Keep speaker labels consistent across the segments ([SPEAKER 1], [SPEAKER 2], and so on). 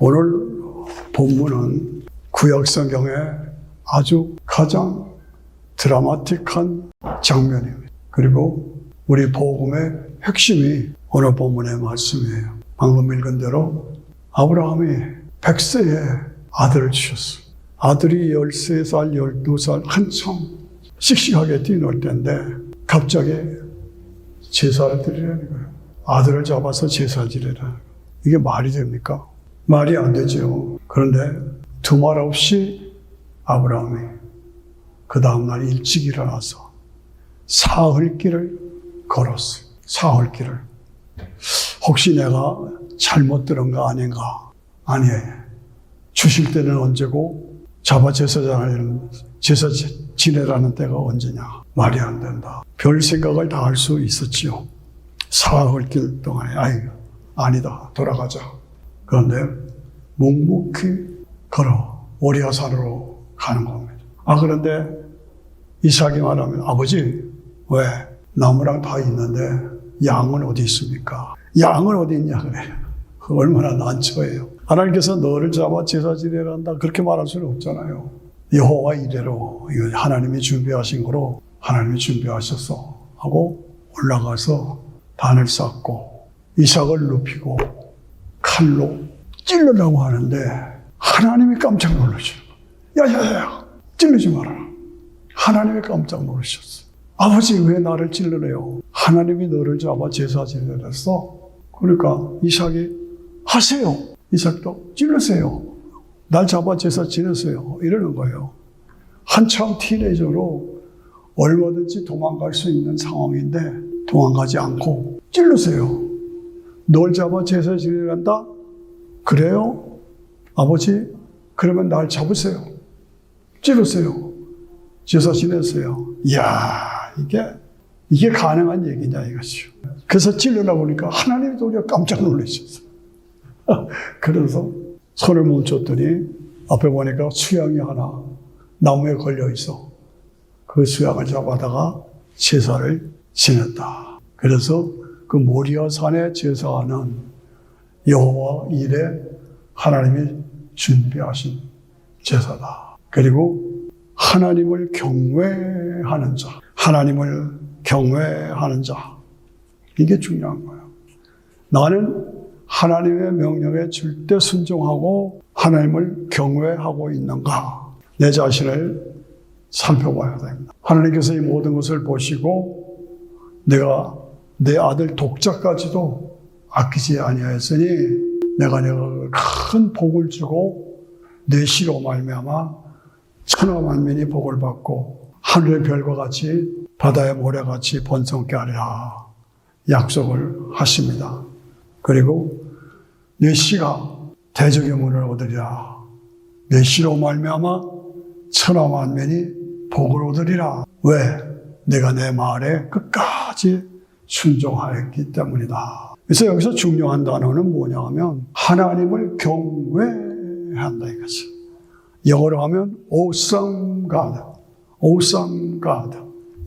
[SPEAKER 1] 오늘 본문은 구약 성경의 아주 가장 드라마틱한 장면입니다. 그리고 우리 복음의 핵심이 오늘 본문의 말씀이에요. 방금 읽은 대로 아브라함이 100세에 아들을 주셨어요. 아들이 13살, 12살 한참 씩씩하게 뛰놀 때인데 갑자기 제사를 드리라는 거예요. 아들을 잡아서 제사 지내라. 이게 말이 됩니까? 말이 안 되죠. 그런데 두말 없이 아브라함이 그 다음날 일찍 일어나서 사흘길을 걸었어요. 사흘길을. 혹시 내가 잘못 들은 거 아닌가? 아니에요. 주실 때는 언제고 잡아 제사 지내라는 때가 언제냐? 말이 안 된다. 별 생각을 다 할 수 있었지요. 사흘길 동안에 아니다. 돌아가자. 그런데 묵묵히 걸어 모리아산으로 가는 겁니다. 그런데 이삭이 말하면 아버지 왜? 나무랑 다 있는데 양은 어디 있습니까? 양은 어디 있냐 그래요. 얼마나 난처해요. 하나님께서 너를 잡아 제사 지내란다 그렇게 말할 수는 없잖아요. 여호와 이래로 하나님이 준비하신 거로 하나님이 준비하셔서 하고 올라가서 단을 쌓고 이삭을 눕히고 칼로 찔르려고 하는데 하나님이 깜짝 놀라셔. 야야야 찔르지 마라. 하나님이 깜짝 놀라셨어. 아버지 왜 나를 찔르래요? 하나님이 너를 잡아 제사 지내랬어. 그러니까 이삭이 하세요. 이삭도 찔르세요. 날 잡아 제사 지내세요. 이러는 거예요. 한참 티네이저로 얼마든지 도망갈 수 있는 상황인데 도망가지 않고 찔르세요. 널 잡아 제사 지내란다? 그래요? 아버지? 그러면 날 잡으세요. 찔르세요. 제사 지내세요. 이야, 이게 가능한 얘기냐 이것이요. 그래서 찔러나 보니까 하나님이 도리어 깜짝 놀라셨어요. 그래서 손을 멈췄더니 앞에 보니까 수양이 하나 나무에 걸려 있어. 그 수양을 잡아다가 제사를 지냈다. 그래서 그 모리아산에 제사하는 여호와 이레 하나님이 준비하신 제사다. 그리고 하나님을 경외하는 자, 하나님을 경외하는 자, 이게 중요한 거예요. 나는 하나님의 명령에 절대 순종하고 하나님을 경외하고 있는가? 내 자신을 살펴봐야 됩니다. 하나님께서 이 모든 것을 보시고 내가 내 아들 독자까지도 아끼지 아니하였으니 내가 큰 복을 주고 내 씨로 말미암아 천하 만민이 복을 받고 하늘의 별과 같이 바다의 모래같이 번성케 하리라 약속을 하십니다. 그리고 내 씨가 대적의 문을 얻으리라. 내 씨로 말미암아 천하 만민이 복을 얻으리라. 왜? 내가 내 말에 끝까지 순종하였기 때문이다. 그래서 여기서 중요한 단어는 뭐냐 하면 하나님을 경외한다 이거죠. 영어로 하면 awesome God, awesome God.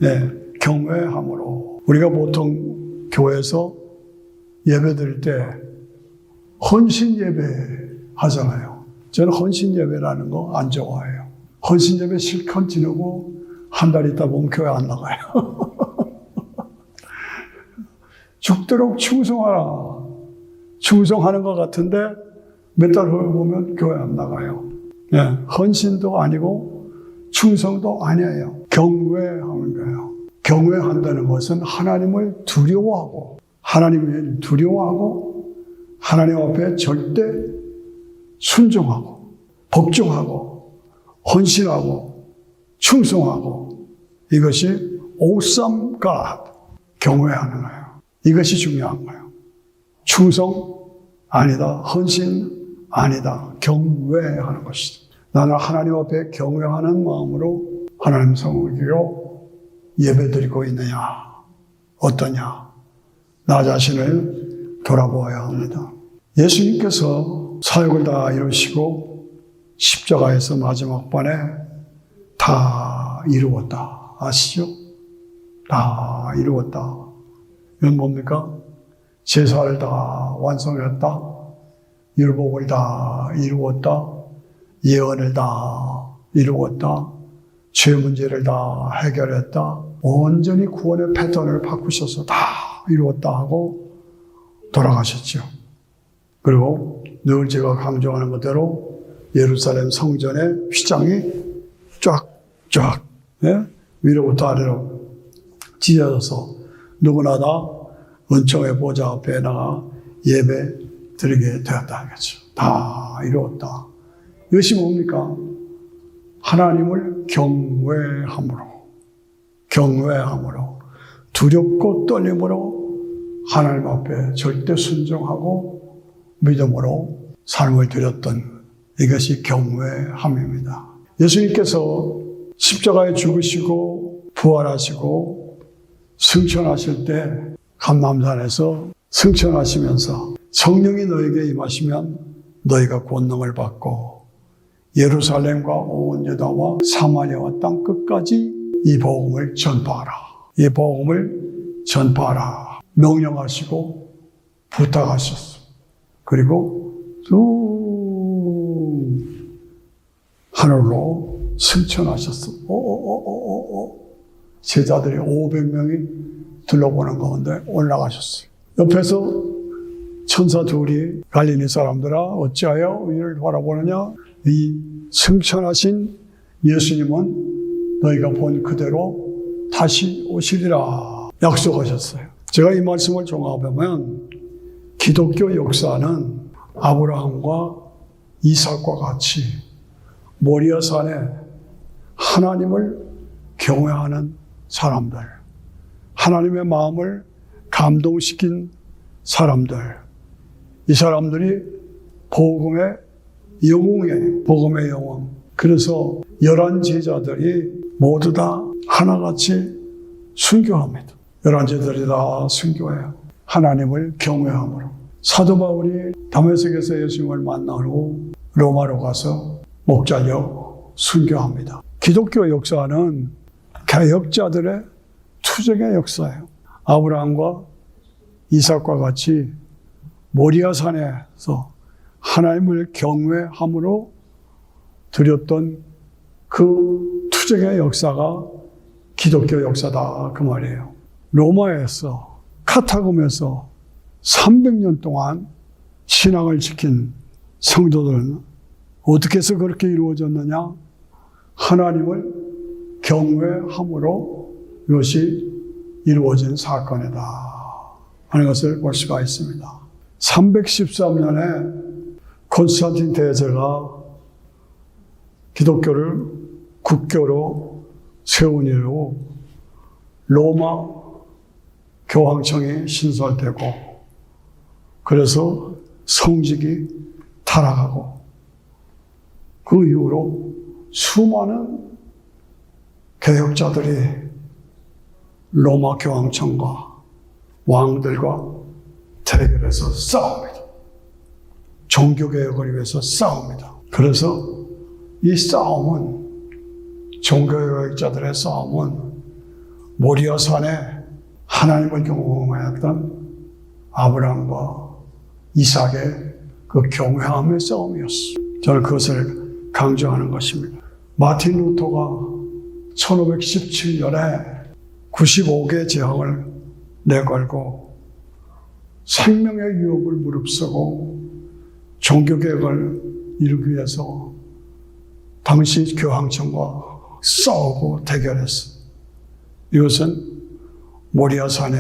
[SPEAKER 1] 네, 경외함으로. 우리가 보통 교회에서 예배 드릴 때 헌신 예배 하잖아요. 저는 헌신 예배라는 거 안 좋아해요. 헌신 예배 실컷 지내고 한 달 있다 보면 교회 안 나가요. 죽도록 충성하라. 충성하는 것 같은데 몇 달 후에 보면 교회 안 나가요. 네, 헌신도 아니고 충성도 아니에요. 경외하는 거예요. 경외한다는 것은 하나님을 두려워하고 하나님을 두려워하고 하나님 앞에 절대 순종하고 복종하고 헌신하고 충성하고 이것이 awesome God, 경외하는 거예요. 이것이 중요한 거예요. 충성 아니다. 헌신 아니다. 경외하는 것이다. 나는 하나님 앞에 경외하는 마음으로 하나님 섬기고 예배드리고 있느냐? 어떠냐? 나 자신을 돌아보아야 합니다. 예수님께서 사역을 다 이루시고 십자가에서 마지막 번에 다 이루었다. 아시죠? 다 이루었다. 이건 뭡니까? 제사를 다 완성했다. 율법을 다 이루었다. 예언을 다 이루었다. 죄 문제를 다 해결했다. 온전히 구원의 패턴을 바꾸셔서 다 이루었다 하고 돌아가셨죠. 그리고 늘 제가 강조하는 것대로 예루살렘 성전의 휘장이 쫙쫙 위로부터 아래로 찢어져서 누구나 다 은총의 보좌 앞에 나가 예배 드리게 되었다 하겠죠. 다 이루었다. 이것이 뭡니까? 하나님을 경외함으로 두렵고 떨림으로 하나님 앞에 절대 순종하고 믿음으로 삶을 드렸던 이것이 경외함입니다. 예수님께서 십자가에 죽으시고 부활하시고 승천하실 때 감람산에서 승천하시면서 성령이 너에게 임하시면 너희가 권능을 받고 예루살렘과 온 유다와 사마리아와 땅 끝까지 이 복음을 전파하라. 이 복음을 전파하라. 명령하시고 부탁하셨어. 그리고 쭉 하늘로 승천하셨어. 제자들이 500명이 둘러보는 가운데 올라가셨어요. 옆에서 천사 둘이 갈릴리 사람들아 어찌하여 위를 바라보느냐? 이 승천하신 예수님은 너희가 본 그대로 다시 오시리라 약속하셨어요. 제가 이 말씀을 종합하면 기독교 역사는 아브라함과 이삭과 같이 모리아산에 하나님을 경외하는 사람들, 하나님의 마음을 감동시킨 사람들, 이 사람들이 복음의 영웅. 그래서 11 제자들이 모두 다 하나같이 순교합니다. 11 제자들이 다 순교해요. 하나님을 경외함으로. 사도 바울이 다메섹에서 예수님을 만나고 로마로 가서 목자력 순교합니다. 기독교 역사는 개혁자들의 투쟁의 역사예요. 아브라함과 이삭과 같이 모리아산에서 하나님을 경외함으로 드렸던 그 투쟁의 역사가 기독교 역사다 그 말이에요. 로마에서 카타콤에서 300년 동안 신앙을 지킨 성도들은 어떻게 해서 그렇게 이루어졌느냐? 하나님을 경외함으로 이것이 이루어진 사건이다 하는 것을 볼 수가 있습니다. 313년에 콘스탄틴 대제가 기독교를 국교로 세운 이후 로마 교황청이 신설되고 그래서 성직이 타락하고 그 이후로 수많은 개혁자들이 로마 교황청과 왕들과 대결해서 싸웁니다. 종교개혁을 위해서 싸웁니다. 그래서 이 싸움은, 종교개혁자들의 싸움은 모리아산에 하나님을 경험하였던 아브라함과 이삭의 그 경외함의 싸움이었어요. 저는 그것을 강조하는 것입니다. 마틴 루터가 1517년에 95개 제형을 내걸고 생명의 유업을 무릅쓰고 종교개혁을 이루기 위해서 당시 교황청과 싸우고 대결했어. 이것은 모리아산에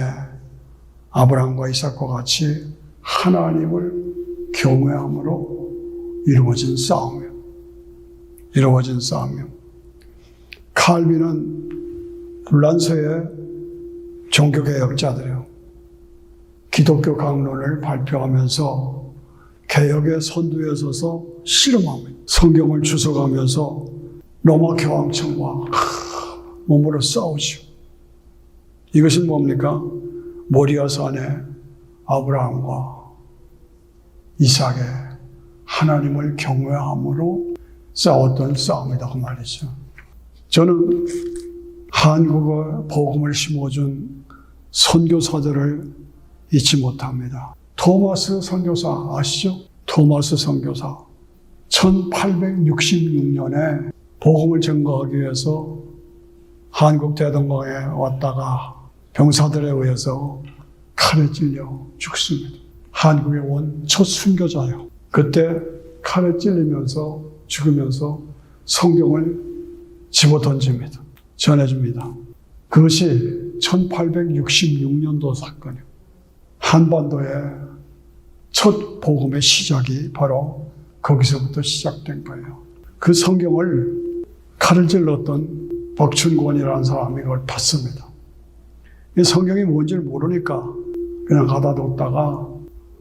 [SPEAKER 1] 아브라함과 이삭과 같이 하나님을 경외함으로 이루어진 싸움이에요. 칼빈은 불란서의 종교개혁자들이에요. 기독교 강론을 발표하면서 개혁의 선두에 서서 씨름합니다. 성경을 주석하면서 로마 교황청과 몸으로 싸우죠. 이것은 뭡니까? 모리아산에 아브라함과 이삭의 하나님을 경외함으로 싸웠던 싸움이다 그 말이죠. 저는 한국어 복음을 심어준 선교사들을 잊지 못합니다. 토마스 선교사 아시죠? 토마스 선교사 1866년에 복음을 증거하기 위해서 한국 대동강에 왔다가 병사들에 의해서 칼에 찔려 죽습니다. 한국에 온 첫 순교자예요. 그때 칼에 찔리면서 죽으면서 성경을 집어던집니다. 전해줍니다. 그것이 1866년도 사건이에요. 한반도의 첫 복음의 시작이 바로 거기서부터 시작된 거예요. 그 성경을 칼을 찔렀던 박춘권이라는 사람이 그걸 봤습니다. 이 성경이 뭔지를 모르니까 그냥 가다 뒀다가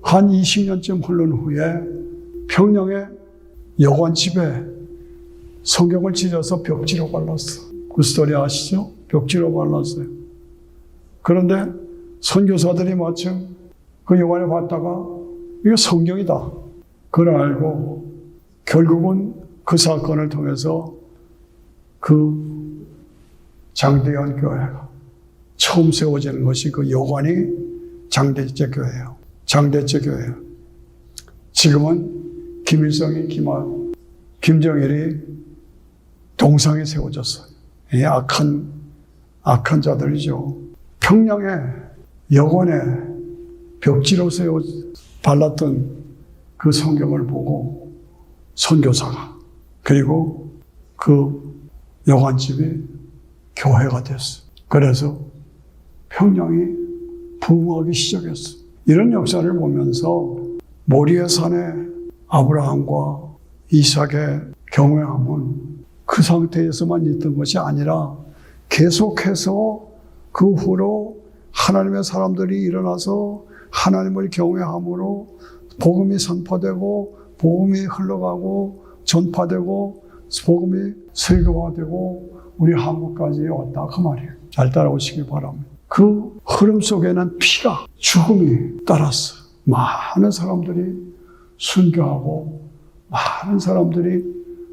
[SPEAKER 1] 한 20년쯤 흐른 후에 평양의 여관집에 성경을 찢어서 벽지로 발랐어. 그 스토리 아시죠? 벽지로 발랐어요. 그런데 선교사들이 마침 그 여관에 봤다가 이게 성경이다. 그걸 알고 결국은 그 사건을 통해서 그 장대현 교회가 처음 세워지는 것이 그 여관이 장대제 교회예요. 장대제 교회예요. 지금은 김일성이 김정일이 동상에 세워졌어요. 이 악한 자들이죠. 평양의 여관에 벽지로 발랐던 그 성경을 보고 선교사가 그리고 그 여관집이 교회가 됐어요. 그래서 평양이 부흥하기 시작했어요. 이런 역사를 보면서 모리아 산에 아브라함과 이삭의 경외함은 그 상태에서만 있던 것이 아니라 계속해서 그 후로 하나님의 사람들이 일어나서 하나님을 경외함으로 복음이 선포되고 복음이 흘러가고 전파되고 복음이 세계화되고 우리 한국까지 왔다 그 말이에요. 잘 따라오시기 바랍니다. 그 흐름 속에는 피가 죽음이 따랐어요. 많은 사람들이 순교하고 많은 사람들이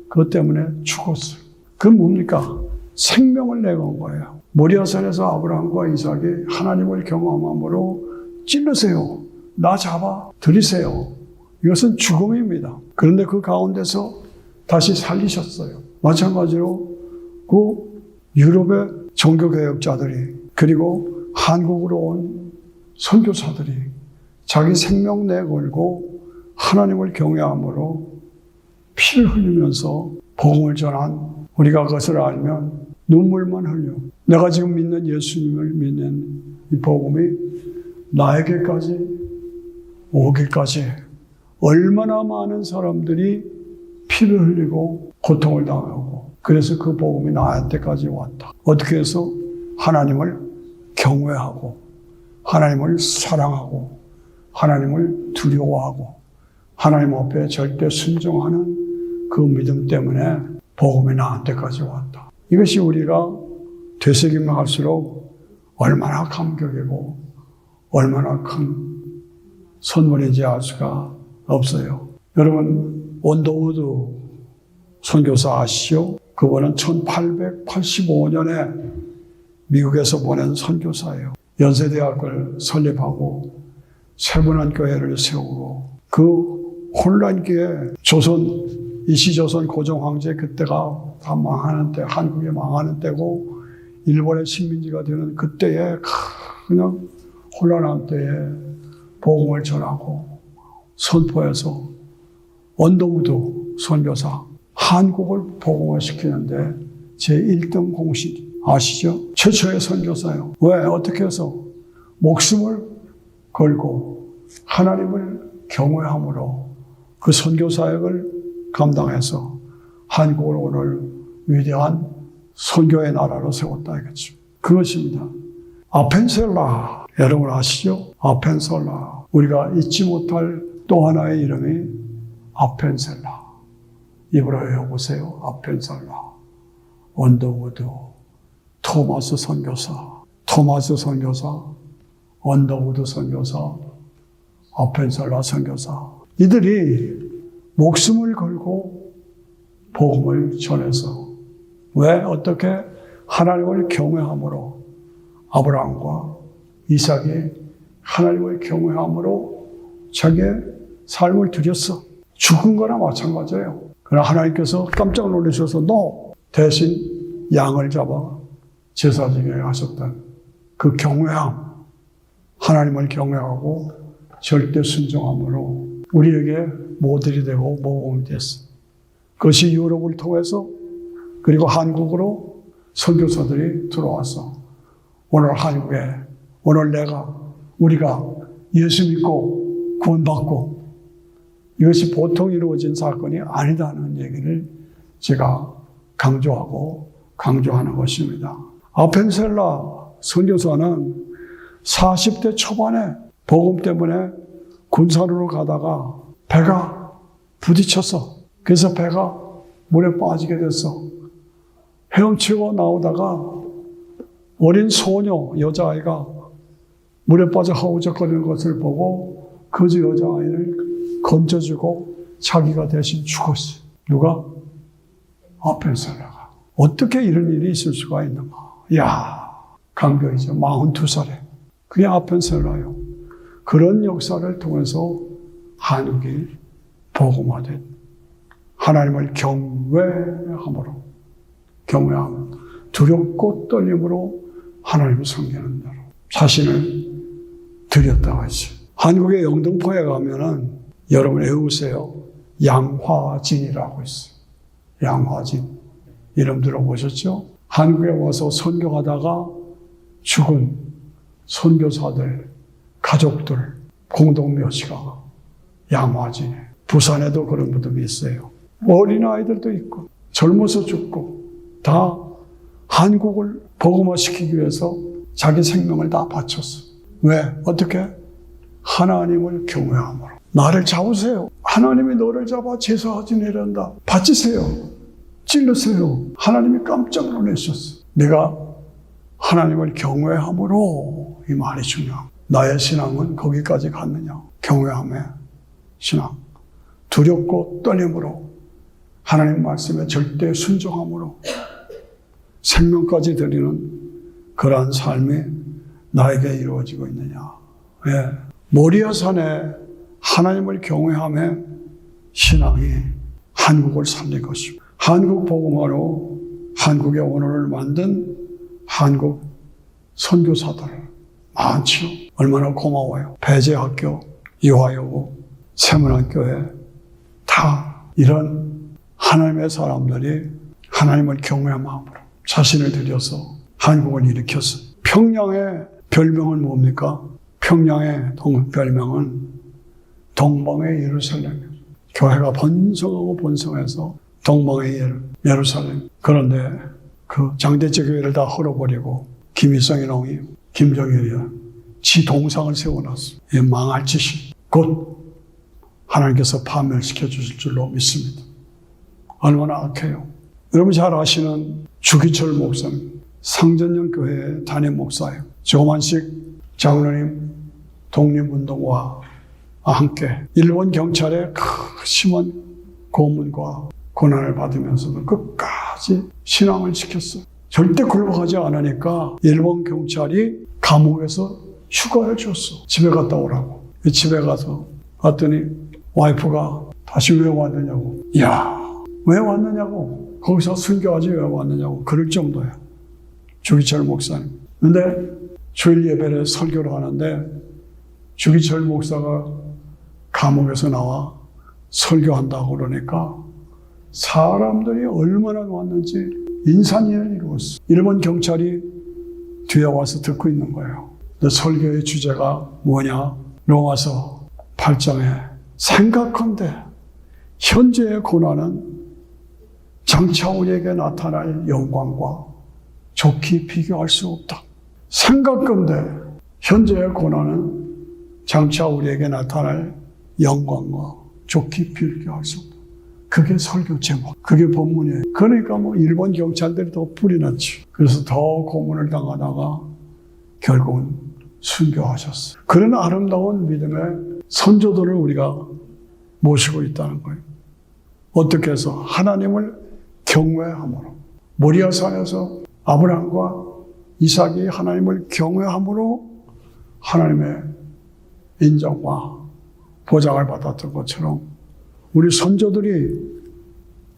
[SPEAKER 1] 그것 때문에 죽었어요. 그건 뭡니까? 생명을 내건 거예요. 모리아산에서 아브라함과 이삭이 하나님을 경험함으로 찔르세요. 나 잡아 들이세요. 이것은 죽음입니다. 그런데 그 가운데서 다시 살리셨어요. 마찬가지로 그 유럽의 종교개혁자들이 그리고 한국으로 온 선교사들이 자기 생명 내걸고 하나님을 경외함으로 피를 흘리면서 복음을 전한 우리가 그것을 알면 눈물만 흘려. 내가 지금 믿는 예수님을 믿는 이 복음이 나에게까지 오기까지 얼마나 많은 사람들이 피를 흘리고 고통을 당하고 그래서 그 복음이 나한테까지 왔다. 어떻게 해서 하나님을 경외하고 하나님을 사랑하고 하나님을 두려워하고 하나님 앞에 절대 순종하는 그 믿음 때문에 복음이 나한테까지 왔다. 이것이 우리가 되새기면 할수록 얼마나 감격이고 얼마나 큰 선물인지 알 수가 없어요. 여러분 원도우드 선교사 아시죠? 그분은 1885년에 미국에서 보낸 선교사예요. 연세대학을 설립하고 세분한 교회를 세우고 그 혼란기에 이시조선 고종황제 그때가 다 망하는 때, 한국이 망하는 때고 일본의 식민지가 되는 그때에 그냥 혼란한 때에 복음을 전하고 선포해서 원도우드 선교사 한국을 복음화시키는데 제1등 공신 아시죠? 최초의 선교사예요. 왜? 어떻게 해서? 목숨을 걸고 하나님을 경외함으로 그 선교사역을 감당해서 한국을 오늘 위대한 선교의 나라로 세웠다 이거죠. 그것입니다. 아펜셀라 여러분 아시죠? 아펜셀라 우리가 잊지 못할 또 하나의 이름이 아펜셀라. 입으로 외워보세요. 아펜셀라. 원더우드 토마스 선교사 원더우드 선교사 아펜셀라 선교사 이들이 목숨을 걸고 복음을 전해서 왜 어떻게 하나님을 경외함으로 아브라함과 이삭이 하나님을 경외함으로 자기의 삶을 드렸어. 죽은 거나 마찬가지예요. 그러나 하나님께서 깜짝 놀라셔서 너 대신 양을 잡아 제사 지게 하셨던 그 경외함, 하나님을 경외하고 절대 순종함으로 우리에게 모델이 되고 모범이 됐어. 그것이 유럽을 통해서 그리고 한국으로 선교사들이 들어와서 오늘 한국에 오늘 우리가 예수 믿고 구원받고 이것이 보통 이루어진 사건이 아니다는 얘기를 제가 강조하는 것입니다. 아펜셀라 선교사는 40대 초반에 복음 때문에 군산으로 가다가 배가 부딪혔어. 그래서 배가 물에 빠지게 됐어. 헤엄치고 나오다가 어린 소녀, 여자아이가 물에 빠져 허우적거리는 것을 보고 그 여자아이를 건져주고 자기가 대신 죽었어. 누가? 아펜셀라가. 어떻게 이런 일이 있을 수가 있는가? 이야, 감격이죠. 42살에. 그게 아펜셀라요. 그런 역사를 통해서 한국이 복음화된 하나님을 경외함으로 두렵고 떨림으로 하나님을 섬기는 자로 자신을 드렸다고 하죠. 한국의 영등포에 가면은 여러분 외우세요. 양화진이라고 있어요. 양화진. 이름 들어보셨죠? 한국에 와서 선교하다가 죽은 선교사들, 가족들, 공동묘지가 양화진에. 부산에도 그런 무덤이 있어요. 어린아이들도 있고 젊어서 죽고 다 한국을 복음화시키기 위해서 자기 생명을 다 바쳤어. 왜? 어떻게? 하나님을 경외함으로. 나를 잡으세요. 하나님이 너를 잡아 제사 지내란다. 바치세요. 찔르세요. 하나님이 깜짝 놀라셨어. 내가 하나님을 경외함으로 이 말이 중요합니다. 나의 신앙은 거기까지 갔느냐? 경외함의 신앙. 두렵고 떨림으로 하나님 말씀에 절대 순종함으로 생명까지 드리는 그러한 삶이 나에게 이루어지고 있느냐. 왜? 모리아산에 하나님을 경외함의 신앙이 한국을 살린 것이고 한국 복음화로 한국의 오늘을 만든 한국 선교사들 많죠. 얼마나 고마워요. 배재학교, 이화여고, 세문학교에 다 이런 하나님의 사람들이 하나님을 경외한 마음으로 자신을 들여서 한국을 일으켰어요. 평양의 별명은 뭡니까? 평양의 별명은 동방의 예루살렘이에요. 교회가 번성해서 동방의 예루살렘. 그런데 그 장대째 교회를 다 헐어버리고 김일성이 놈이 김정일이 지 동상을 세워놨어. 망할 짓이 곧 하나님께서 파멸시켜 주실 줄로 믿습니다. 얼마나 악해요. 여러분 잘 아시는 주기철 목사님, 상전령 교회의 담임 목사예요. 조만식 장로님 독립운동과 함께 일본 경찰의 심한 고문과 고난을 받으면서도 끝까지 신앙을 지켰어요. 절대 굴복하지 않으니까 일본 경찰이 감옥에서 휴가를 줬어. 집에 갔다 오라고. 집에 가서 왔더니 와이프가 다시 왜 왔느냐고. 이야, 왜 왔느냐고. 거기서 순교하지 왜 왔느냐고. 그럴 정도야. 주기철 목사님. 근데 주일 예배를 설교를 하는데 주기철 목사가 감옥에서 나와 설교한다고 그러니까 사람들이 얼마나 왔는지 인산인해를 이루었어. 일본 경찰이 뒤에 와서 듣고 있는 거예요. 근데 설교의 주제가 뭐냐? 로마서 8장에 생각한데 현재의 고난은 장차 우리에게 나타날 영광과 좋게 비교할 수 없다. 생각건대 현재의 고난은 장차 우리에게 나타날 영광과 좋게 비교할 수 없다. 그게 설교 제목, 그게 본문이에요. 그러니까 일본 경찰들이 더 불이 났지. 그래서 더 고문을 당하다가 결국은 순교하셨어요. 그런 아름다운 믿음의 선조들을 우리가 모시고 있다는 거예요. 어떻게 해서? 하나님을 경외함으로. 모리아산에서 아브라함과 이삭이 하나님을 경외함으로 하나님의 인정과 보장을 받았던 것처럼 우리 선조들이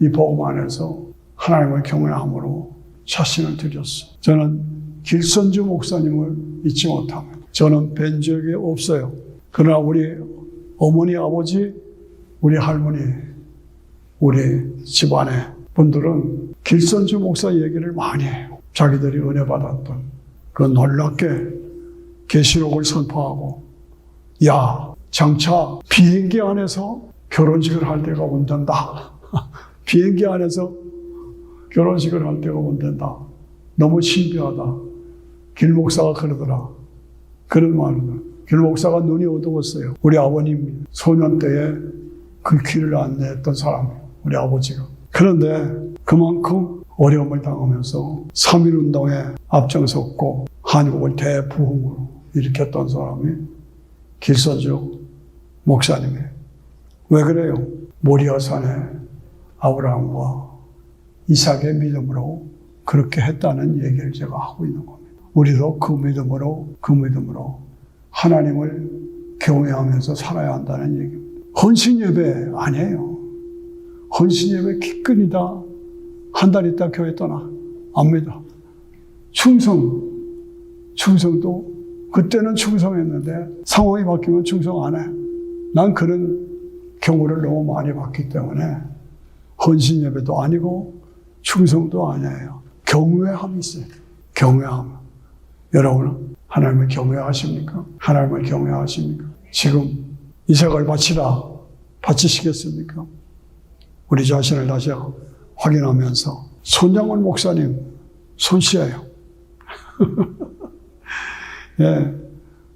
[SPEAKER 1] 이 복음 안에서 하나님을 경외함으로 자신을 드렸어. 저는 길선주 목사님을 잊지 못합니다. 저는 뵌 적이 없어요. 그러나 우리 어머니, 아버지, 우리 할머니, 우리 집안의 분들은 길선주 목사 얘기를 많이 해요. 자기들이 은혜 받았던 그 놀랍게 계시록을 선포하고, 야, 장차 비행기 안에서 결혼식을 할 때가 온단다. 비행기 안에서 결혼식을 할 때가 온단다. 너무 신비하다. 길 목사가 그러더라. 그런 말은 길 목사가 눈이 어두웠어요. 우리 아버님 소년 때에 그 길을 안내했던 사람이에요. 우리 아버지가. 그런데 그만큼 어려움을 당하면서 3.1운동에 앞장섰고 한국을 대부흥으로 일으켰던 사람이 길선주 목사님이에요. 왜 그래요? 모리아산에 아브라함과 이삭의 믿음으로 그렇게 했다는 얘기를 제가 하고 있는 겁니다. 우리도 그 믿음으로 하나님을 경외하면서 살아야 한다는 얘기입니다. 헌신 예배 아니에요. 헌신 예배 기끈이다. 한 달 있다 교회 떠나. 안 믿어. 충성도 그때는 충성했는데 상황이 바뀌면 충성 안 해. 난 그런 경우를 너무 많이 봤기 때문에 헌신 예배도 아니고 충성도 아니에요. 경외함이 있어요. 경외함. 여러분은 하나님을 경외하십니까? 하나님을 경외하십니까? 지금 이삭을 바치시겠습니까? 우리 자신을 다시 확인하면서 손장원 목사님 손씨예요. 예,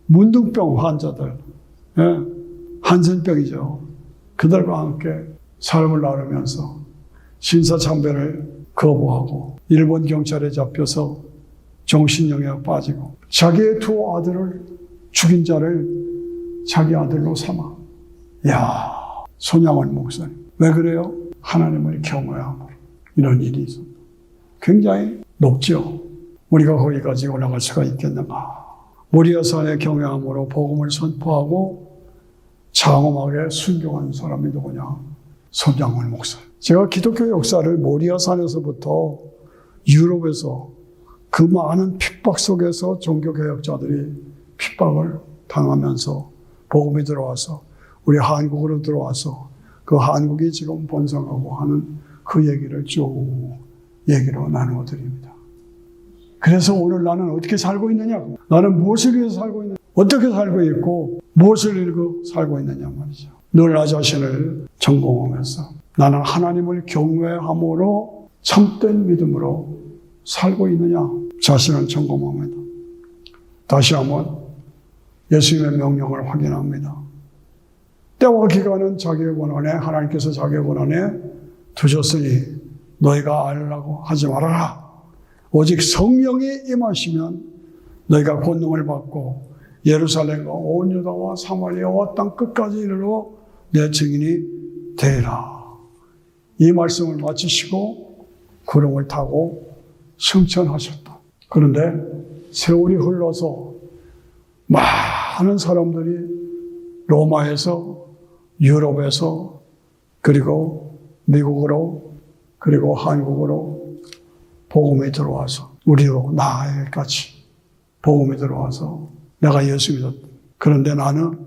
[SPEAKER 1] 문둥병 환자들, 예, 한센병이죠. 그들과 함께 삶을 나누면서 신사참배를 거부하고 일본 경찰에 잡혀서 정신영향에 빠지고 자기의 두 아들을 죽인 자를 자기 아들로 삼아. 이야, 손양원 목사님. 왜 그래요? 하나님을 경외함으로 이런 일이 있습니다. 굉장히 높죠. 우리가 거기까지 올라갈 수가 있겠는가. 모리아산의 경외함으로 복음을 선포하고 장엄하게 순종한 사람이 누구냐? 손장원 목사. 제가 기독교 역사를 모리아산에서부터 유럽에서 그 많은 핍박 속에서 종교개혁자들이 핍박을 당하면서 복음이 들어와서 우리 한국으로 들어와서 그 한국이 지금 번성하고 하는 그 얘기를 쭉 얘기로 나누어 드립니다. 그래서 오늘 나는 어떻게 살고 있느냐고. 나는 무엇을 위해서 살고 있느냐. 어떻게 살고 있고 무엇을 잃고 살고 있느냐 말이죠. 늘 나 자신을 점검하면서 나는 하나님을 경외함으로 참된 믿음으로 살고 있느냐 자신을 점검합니다. 다시 한번 예수님의 명령을 확인합니다. 때와 기간은 자기의 권한에 하나님께서 자기의 권한에 두셨으니 너희가 알라고 하지 말아라. 오직 성령이 임하시면 너희가 권능을 받고 예루살렘과 온 유다와 사마리아와 땅 끝까지 이르러 내 증인이 되리라. 이 말씀을 마치시고 구름을 타고 승천하셨다. 그런데 세월이 흘러서 많은 사람들이 로마에서 유럽에서 그리고 미국으로 그리고 한국으로 복음이 들어와서 우리로 나에게까지 복음이 들어와서 내가 예수 믿었다. 그런데 나는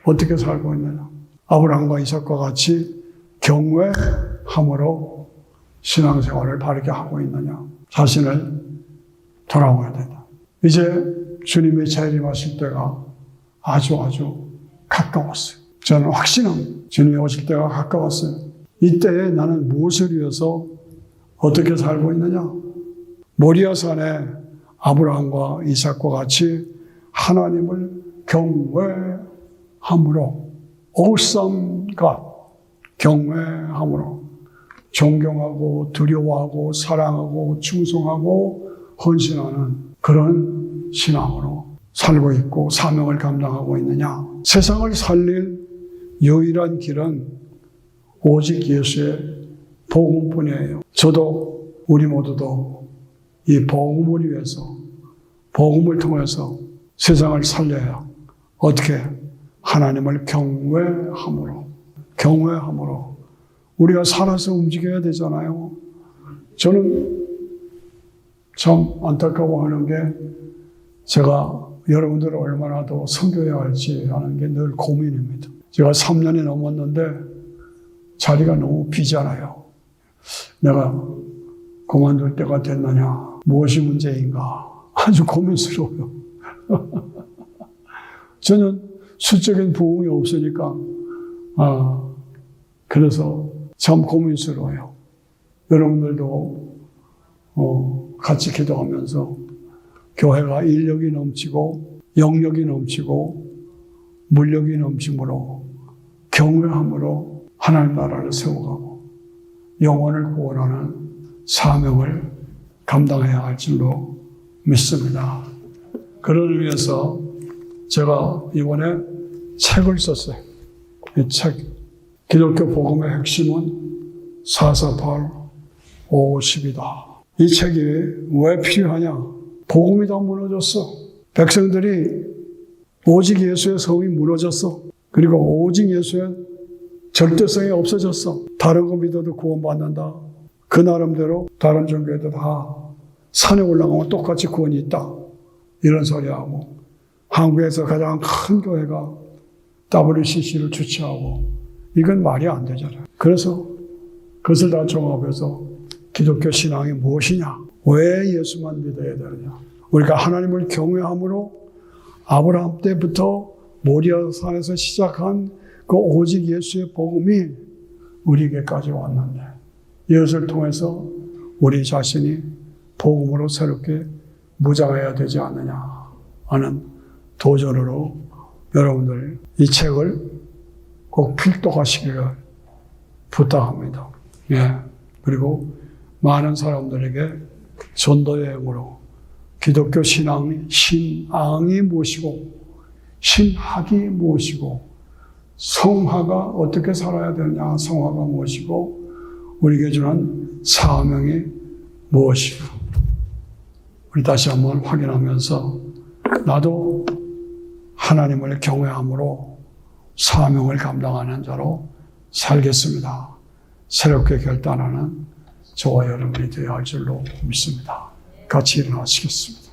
[SPEAKER 1] 어떻게 살고 있느냐? 아브라함과 이삭과 같이 경외함으로 신앙생활을 바르게 하고 있느냐? 자신을 돌아보아야 된다. 이제 주님의 재림하실 때가 아주 가까웠어요. 저는 확신합니다. 주님이 오실 때가 가까웠어요. 이때에 나는 무엇을 위해서 어떻게 살고 있느냐? 모리아산에 아브라함과 이삭과 같이 하나님을 경외함으로 awesome God, 경외함으로 존경하고 두려워하고 사랑하고 충성하고 헌신하는 그런 신앙으로 살고 있고 사명을 감당하고 있느냐? 세상을 살릴 유일한 길은 오직 예수의 복음뿐이에요. 저도 우리 모두도 이 복음을 위해서 복음을 통해서 세상을 살려야 어떻게 하나님을 경외함으로 우리가 살아서 움직여야 되잖아요. 저는 참 안타까워하는 게 제가 여러분들을 얼마나 더 섬겨야 할지 하는 게 늘 고민입니다. 제가 3년이 넘었는데 자리가 너무 비잖아요. 내가 그만둘 때가 됐느냐, 무엇이 문제인가 아주 고민스러워요. 저는 수적인 부흥이 없으니까 그래서 참 고민스러워요. 여러분들도 같이 기도하면서 교회가 인력이 넘치고 영력이 넘치고 물력이 넘침으로 경외함으로 하나님 나라를 세워가고 영혼을 구원하는 사명을 감당해야 할 줄로 믿습니다. 그를 위해서 제가 이번에 책을 썼어요. 이 책, 기독교 복음의 핵심은 448, 50이다. 이 책이 왜 필요하냐? 복음이 다 무너졌어. 백성들이 오직 예수의 성이 무너졌어. 그리고 오직 예수의 절대성이 없어졌어. 다른 거 믿어도 구원받는다. 그 나름대로 다른 종교에도 다 산에 올라가면 똑같이 구원이 있다. 이런 소리하고 한국에서 가장 큰 교회가 WCC를 주최하고 이건 말이 안 되잖아요. 그래서 그것을 다 종합해서 기독교 신앙이 무엇이냐? 왜 예수만 믿어야 되느냐? 우리가 하나님을 경외함으로 아브라함 때부터 모리아산에서 시작한 그 오직 예수의 복음이 우리에게까지 왔는데 이것을 통해서 우리 자신이 복음으로 새롭게 무장해야 되지 않느냐 하는 도전으로 여러분들 이 책을 꼭 필독하시기를 부탁합니다. 예. 그리고 많은 사람들에게 전도 여행으로 기독교 신앙이 무엇이고 신학이 무엇이고 성화가 어떻게 살아야 되느냐, 성화가 무엇이고 우리에게 주는 사명이 무엇이고 우리 다시 한번 확인하면서 나도 하나님을 경외함으로 사명을 감당하는 자로 살겠습니다. 새롭게 결단하는 저와 여러분이 되어야 할 줄로 믿습니다. 같이 일어나시겠습니다.